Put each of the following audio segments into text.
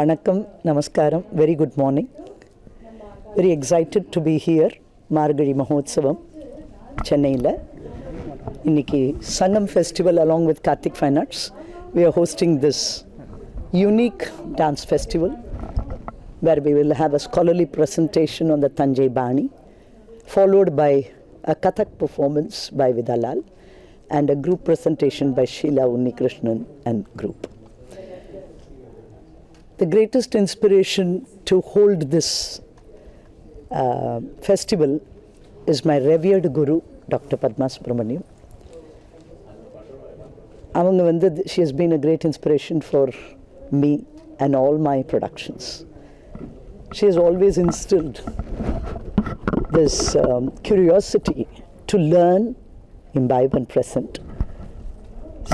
Vanakkam, Namaskaram, very good morning. Very excited to be here, Margazhi Mahotsavam, Chennai. Inniki Sangam Festival along with Karthik Fine Arts. We are hosting this unique dance festival where we will have a scholarly presentation on the Tanjai Bani, followed by a Kathak performance by Vidha Lal and a group presentation by Sheila Unnikrishnan and group. The greatest inspiration to hold this festival is my revered guru, Dr. Padma Subramaniam. She has been a great inspiration for me and all my productions. She has always instilled this curiosity to learn, imbibe and present.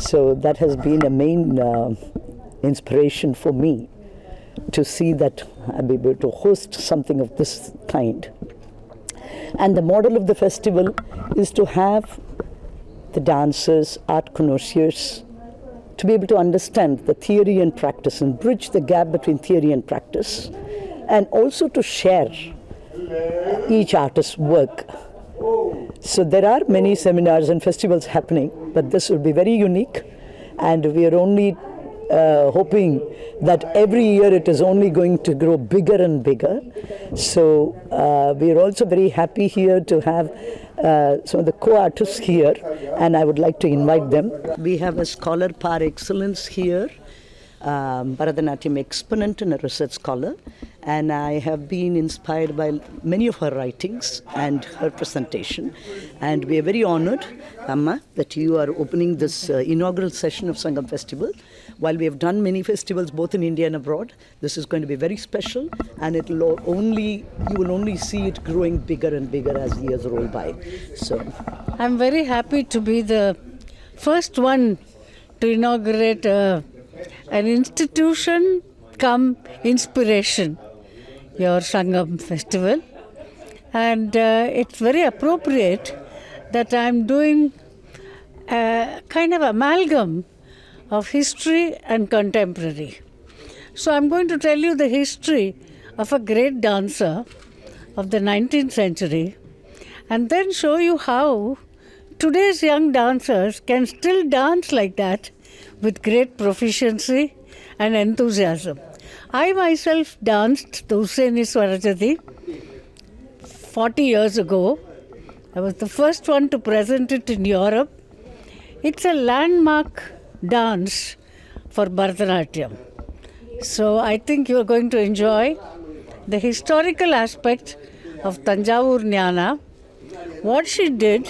So that has been a main inspiration for me to see that I'll be able to host something of this kind. And the model of the festival is to have the dancers, art connoisseurs, to be able to understand the theory and practice and bridge the gap between theory and practice, and also to share each artist's work. So there are many seminars and festivals happening, but this will be very unique, and we are only hoping that every year it is only going to grow bigger and bigger. So we are also very happy here to have some of the co-artists here, and I would like to invite them. We have a scholar par excellence here, Bharatanatyam exponent and a research scholar, and I have been inspired by many of her writings and her presentation, and we are very honored, Amma, that you are opening this inaugural session of Sangam Festival. While we have done many festivals both in India and abroad, this is going to be very special, and you will only see it growing bigger and bigger as years roll by. So I'm very happy to be the first one to inaugurate an institution come inspiration, your Sangam Festival, and it's very appropriate that I'm doing a kind of amalgam of history and contemporary. So I'm going to tell you the history of a great dancer of the 19th century, and then show you how today's young dancers can still dance like that with great proficiency and enthusiasm. I myself danced the Hussaini Swarajati 40 years ago. I was the first one to present it in Europe. It's a landmark dance for Bharatanatyam. So I think you're going to enjoy the historical aspect of Tanjavur Jnana, what she did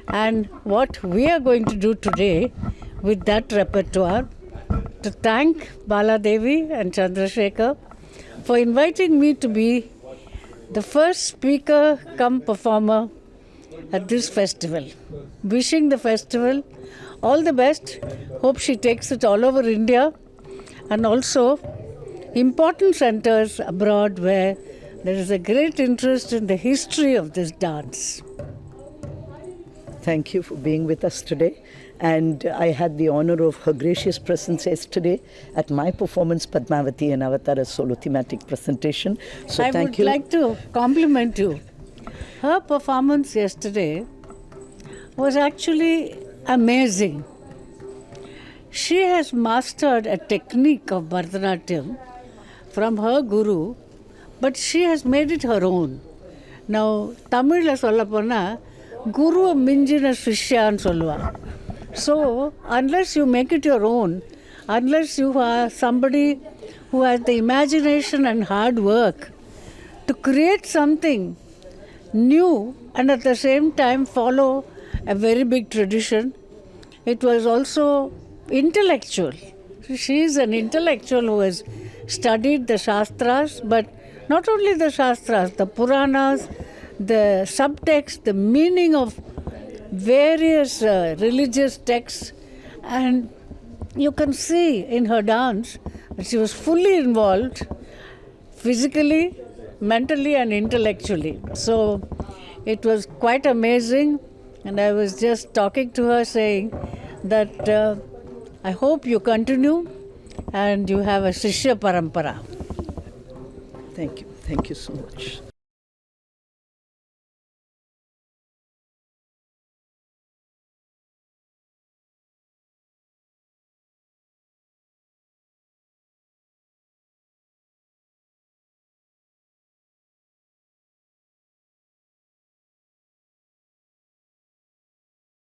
and what we are going to do today with that repertoire. To thank Bala Devi and Chandrashekar for inviting me to be the first speaker come performer at this festival. Wishing the festival all the best. Hope she takes it all over India, and also important centers abroad where there is a great interest in the history of this dance. Thank you for being with us today. And I had the honor of her gracious presence yesterday at my performance, Padmavati and Avatara solo thematic presentation. So thank you. I would like to compliment you. Her performance yesterday was actually amazing. She has mastered a technique of Bharatanatyam from her guru, but she has made it her own. Now, Tamil sollapona guru minjina shishyan solluva. So, unless you make it your own, unless you are somebody who has the imagination and hard work to create something new and at the same time follow a very big tradition, it was also intellectual. She is an intellectual who has studied the Shastras, but not only the Shastras, the Puranas, the subtext, the meaning of various religious texts, and you can see in her dance that she was fully involved physically, mentally and intellectually. So it was quite amazing, and I was just talking to her saying that I hope you continue and you have a Shishya Parampara. Thank you. Thank you so much.